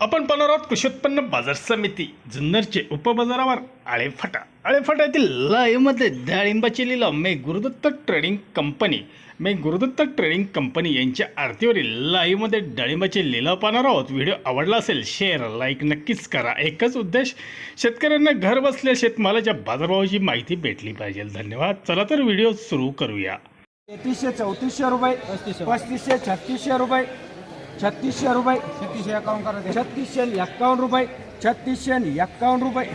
आपण पाहणार आहोत कृषी उत्पन्न बाजार समिती जुन्नरचे उपबाजारावर आळेफाट्यातील लाईव्हमध्ये डाळिंबाची लिलाव मे गुरुदत्त ट्रेडिंग कंपनी यांच्या आरतीवरील लाईव्हमध्ये डाळिंबाचे लिलाव पाहणार आहोत। व्हिडिओ आवडला असेल शेअर लाईक नक्कीच करा। एकच उद्देश, शेतकऱ्यांना घर बसल्या शेतमालाच्या बाजारभावाची माहिती भेटली पाहिजे। धन्यवाद। चला तर व्हिडिओ सुरू करूया। 3300 रुपये, 3500 3600 रुपये, 3600 रुपये, 3651 रुपये, 3651 रुपये,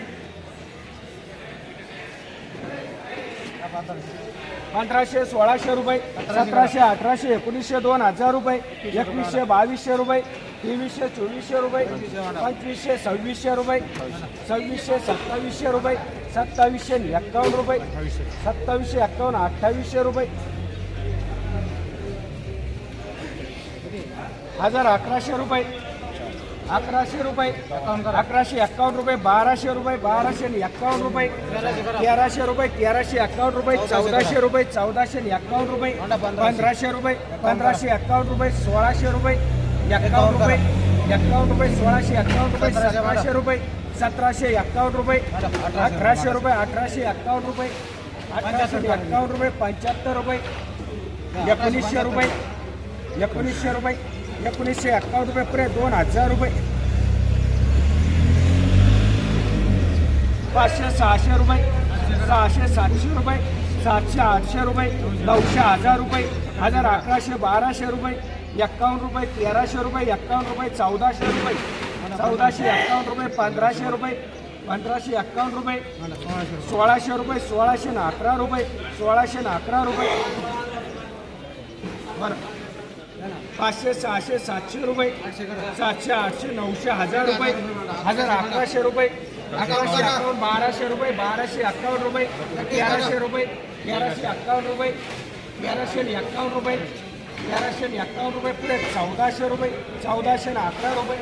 1500 1600 रुपये, 1700 1800 1900 2000 रुपये, 2100 2200 रुपये, 2300 2400 रुपये, 2500 2600 रुपये, 2600 2700 रुपये, 2751 रुपये, 2751 2800 रुपये, 1100 रुपये, 1100 रुपये, 1151 रुपये, 1200 रुपये, 1251 रुपये, 1300 रुपये, 1351 रुपये, 1400 रुपये, 1451 रुपये, 1500 रुपये, 1551 रुपये, 1600 रुपये, 51 रुपये, 51 रुपये, 1651 रुपये, 1700 रुपये, 1751 रुपये, 1800 रुपये, 1851 रुपये, 1851 रुपये, 75 रुपये, 1900 रुपये, 1900 रुपये, 1951 रुपये, पुरे 2000 रुपये, 500 600 रुपये, 600 700 रुपये, 700 800 रुपये, 900 1000 रुपये, 1000 1100 1200 रुपये, 51 रुपये, 1300 रुपये, 51 रुपये, 1400 रुपये, 1451 रुपये, 1500 रुपये, 1551 रुपये, 1600 रुपये, 1611 रुपये, 1611 रुपये, 500 600 700 रुपये, 700 800 900 1000 रुपये, 1000 1100 रुपये, 1151 1200 रुपये, 1251 रुपये, 1300 रुपये, 1351 रुपये, 1351 रुपये, 1351 रुपये, पुढे 1400 रुपये, 1411 रुपये,